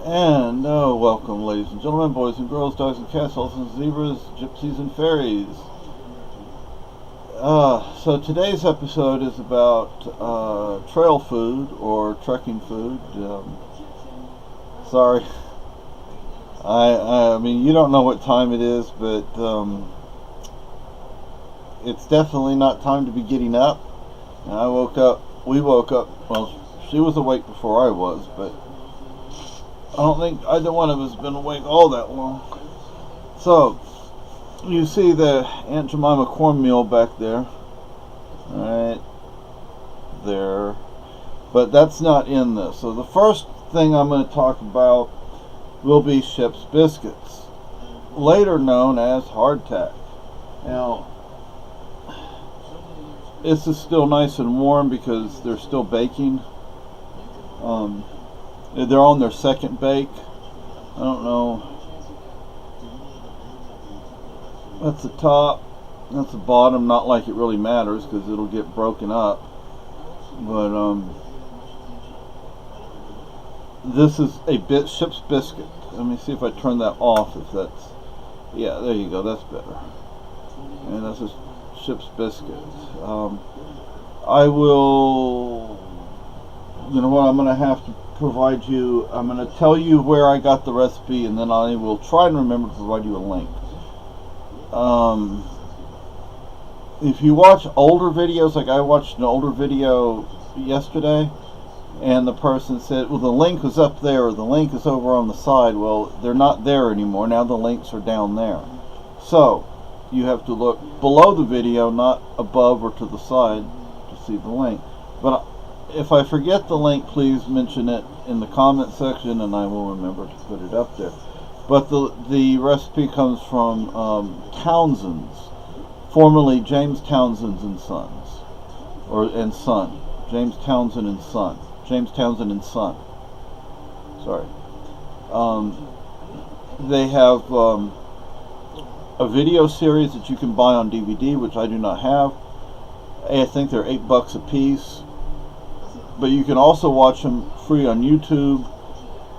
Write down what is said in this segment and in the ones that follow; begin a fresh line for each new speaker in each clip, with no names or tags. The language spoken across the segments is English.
And welcome, ladies and gentlemen, boys and girls, dogs and cats, elephants and zebras, gypsies and fairies. So today's episode is about trail food or trekking food. Sorry, I mean, you don't know what time it is, but it's definitely not time to be getting up. And we woke up, well, she was awake before I was, but I don't think either one of us has been awake all that long. So, you see the Aunt Jemima cornmeal back there. Right there. But that's not in this. So the first thing I'm going to talk about will be Ship's Biscuits, later known as hardtack. Now, this is still nice and warm because they're still baking. They're on their second bake. I don't know. That's the top. That's the bottom. Not like it really matters because it'll get broken up. But this is a Ship's Biscuit. Let me see if I turn that off. If that's, yeah, there you go. That's better. And that's a Ship's Biscuit. I will. You know what? I'm going to have to provide you. I'm going to tell you where I got the recipe, and then I will try and remember to provide you a link. If you watch older videos, like I watched an older video yesterday, and the person said, well, the link was up there, or the link is over on the side. Well, they're not there anymore. Now the links are down there. So you have to look below the video, not above or to the side, to see the link. But if I forget the link, please mention it in the comment section, and I will remember to put it up there. But the recipe comes from Townsends, formerly James Townsends and Sons, and Son. James Townsend and Son. James Townsend and Son. Sorry. They have a video series that you can buy on DVD, which I do not have. I think they're $8 a piece. But you can also watch them free on YouTube,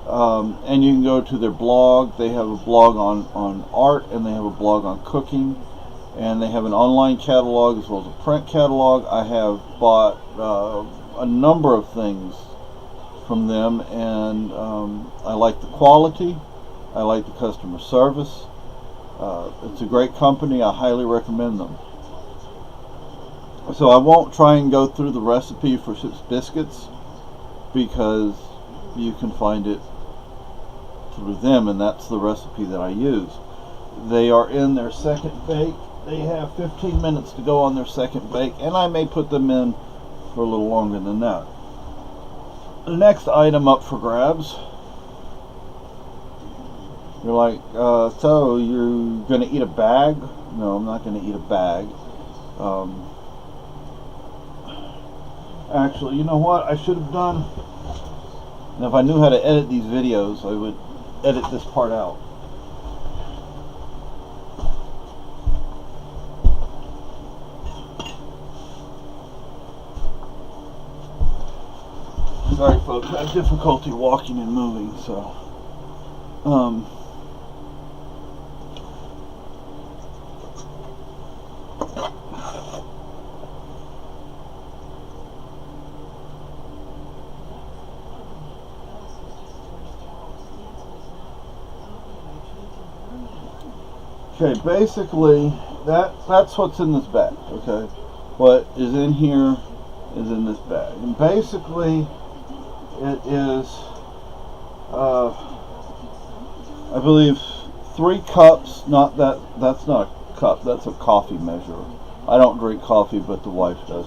and you can go to their blog. They have a blog on art, and they have a blog on cooking, and they have an online catalog as well as a print catalog. I have bought a number of things from them, and I like the quality. I like the customer service. It's a great company. I highly recommend them. So I won't try and go through the recipe for Ship's Biscuits because you can find it through them, and that's the recipe that I use. They are in their second bake. They have 15 minutes to go on their second bake, and I may put them in for a little longer than that. The next item up for grabs. You're like, so you're going to eat a bag? No, I'm not going to eat a bag. Actually, you know what I should have done? And if I knew how to edit these videos, I would edit this part out. Sorry, folks, I have difficulty walking and moving, so okay, basically, that's what's in this bag, okay? What is in here is in this bag. And basically, it is, I believe, 3 cups, that's not a cup, that's a coffee measure. I don't drink coffee, but the wife does.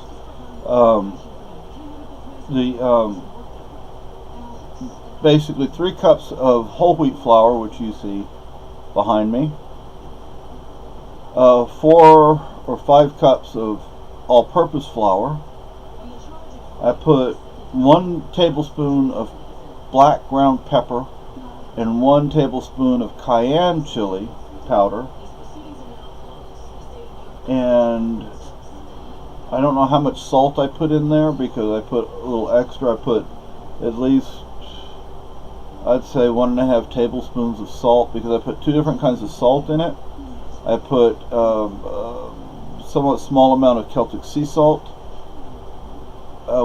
Basically 3 cups of whole wheat flour, which you see behind me. 4 or 5 cups of all-purpose flour. I put 1 tablespoon of black ground pepper and 1 tablespoon of cayenne chili powder. And I don't know how much salt I put in there because I put a little extra. I put at least I'd say 1.5 tablespoons of salt, because I put 2 different kinds of salt in it. I put somewhat small amount of Celtic sea salt.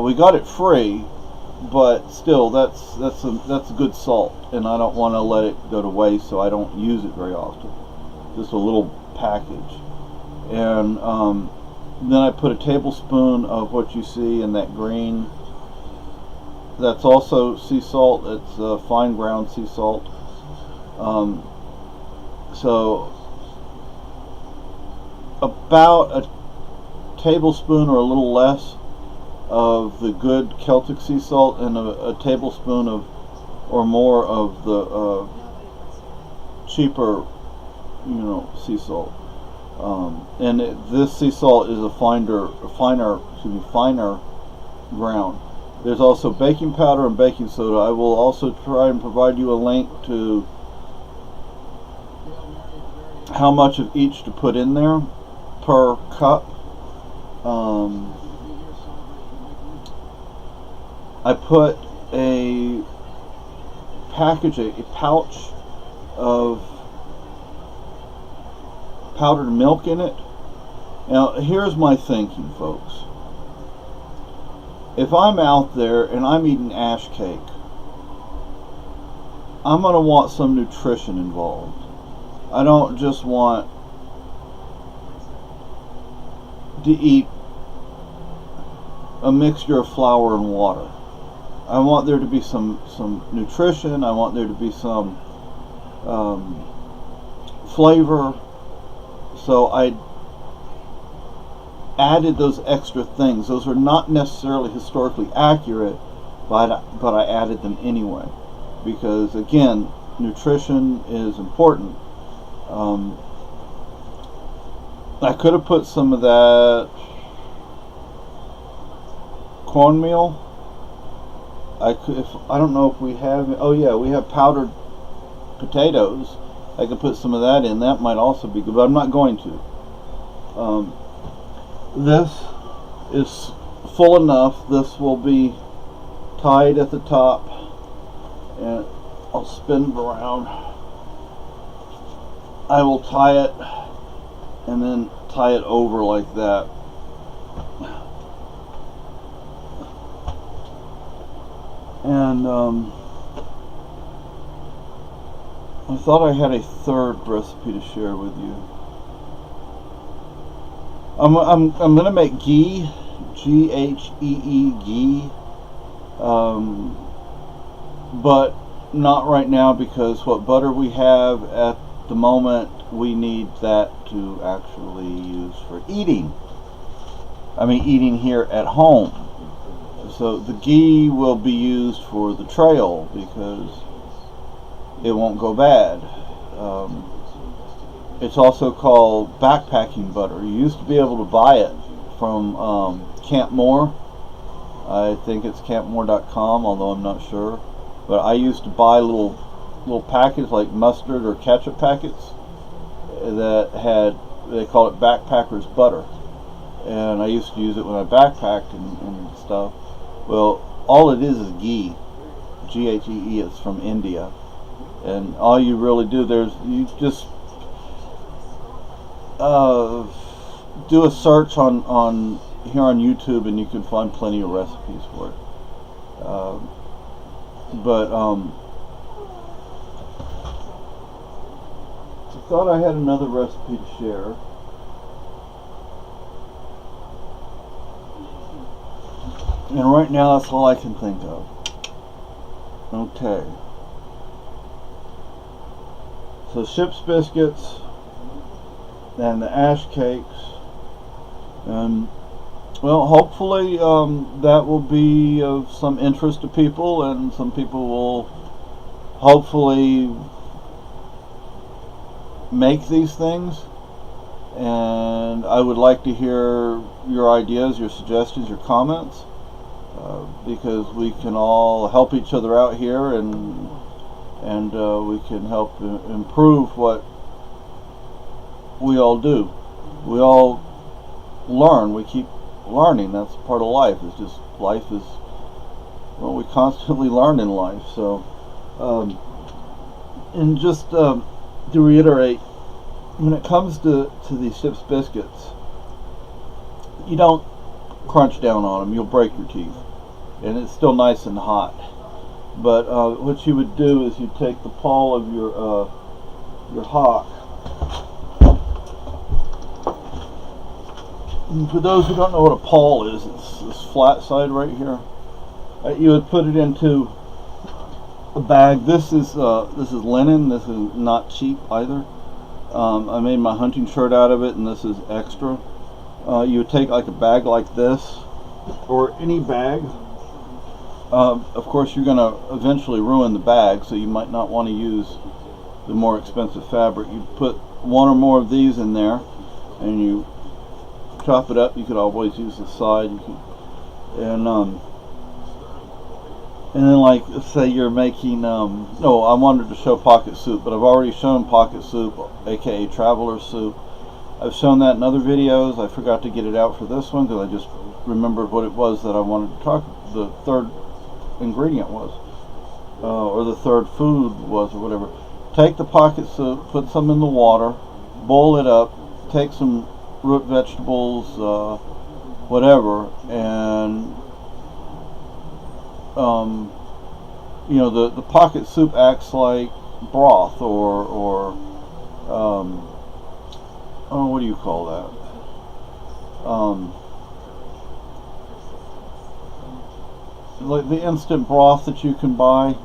We got it free, but still, that's a good salt, and I don't want to let it go to waste, so I don't use it very often. Just a little package. And then I put a tablespoon of what you see in that green. That's also sea salt. It's fine ground sea salt. So about a tablespoon or a little less of the good Celtic sea salt, and a tablespoon of or more of the cheaper, sea salt. And this sea salt is a finer ground. There's also baking powder and baking soda. I will also try and provide you a link to how much of each to put in there per cup. I put a package, a pouch of powdered milk in it. Now, here's my thinking, folks. If I'm out there and I'm eating ash cake, I'm going to want some nutrition involved. I don't just want to eat a mixture of flour and water. I want there to be some nutrition. I want there to be some flavor. So I added those extra things. Those are not necessarily historically accurate, but I added them anyway, because again, nutrition is important. I could have put some of that cornmeal. I don't know if we have. Oh yeah, we have powdered potatoes. I could put some of that in. That might also be good, but I'm not going to. This is full enough. This will be tied at the top, and I'll spin it around. I will tie it and then tie it over like that. And I thought I had a third recipe to share with you. I'm gonna make ghee, Ghee, ghee, but not right now, because what butter we have at the moment, we need that to actually use for eating. I mean, eating here at home. So the ghee will be used for the trail, because it won't go bad. It's also called backpacking butter. You used to be able to buy it from Camp Moore. I think it's campmore.com, although I'm not sure. But I used to buy little packets, like mustard or ketchup packets, that had, they call it backpacker's butter. And I used to use it when I backpacked and stuff. Well, all it is ghee. Ghee. It's from India. And all you really do, you just do a search on here on YouTube, and you can find plenty of recipes for it. I thought I had another recipe to share. And right now, that's all I can think of. Okay. So ship's biscuits and the ash cakes, and well, hopefully that will be of some interest to people, and some people will hopefully make these things. And I would like to hear your ideas, your suggestions, your comments, because we can all help each other out here, and we can help improve what we all do. We all learn. We keep learning. That's part of life. It's just, life is, well, we constantly learn in life. So And just to reiterate, when it comes to these ship's biscuits, you don't crunch down on them. You'll break your teeth. And it's still nice and hot. But what you would do is you take the paw of your hawk. And for those who don't know what a paw is, it's this flat side right here. You would put it into a bag. This is linen. This is not cheap either. I made my hunting shirt out of it, and this is extra. You would take like a bag like this, or any bag. Of course, you're going to eventually ruin the bag, so you might not want to use the more expensive fabric. You put one or more of these in there, and you chop it up. You could always use the side. And then, like, say you're making, no, I wanted to show pocket soup, but I've already shown pocket soup, aka traveler soup. I've shown that in other videos. I forgot to get it out for this one because I just remembered what it was that I wanted to talk, the third ingredient was, or the third food was, or whatever. Take the pocket soup, put some in the water, boil it up, take some root vegetables, whatever, and you know, the pocket soup acts like broth, or oh, what do you call that? Like the instant broth that you can buy.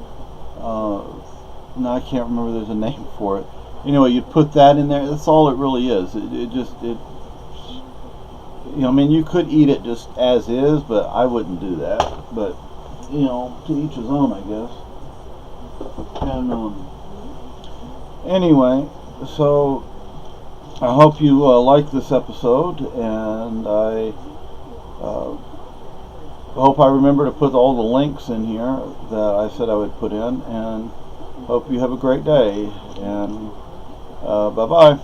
No, I can't remember. There's a name for it. Anyway, you put that in there. That's all it really is. It you know, I mean, you could eat it just as is, but I wouldn't do that. But you know, to each his own, I guess. And anyway, so I hope you like this episode, and I hope I remember to put all the links in here that I said I would put in, and hope you have a great day, and bye-bye.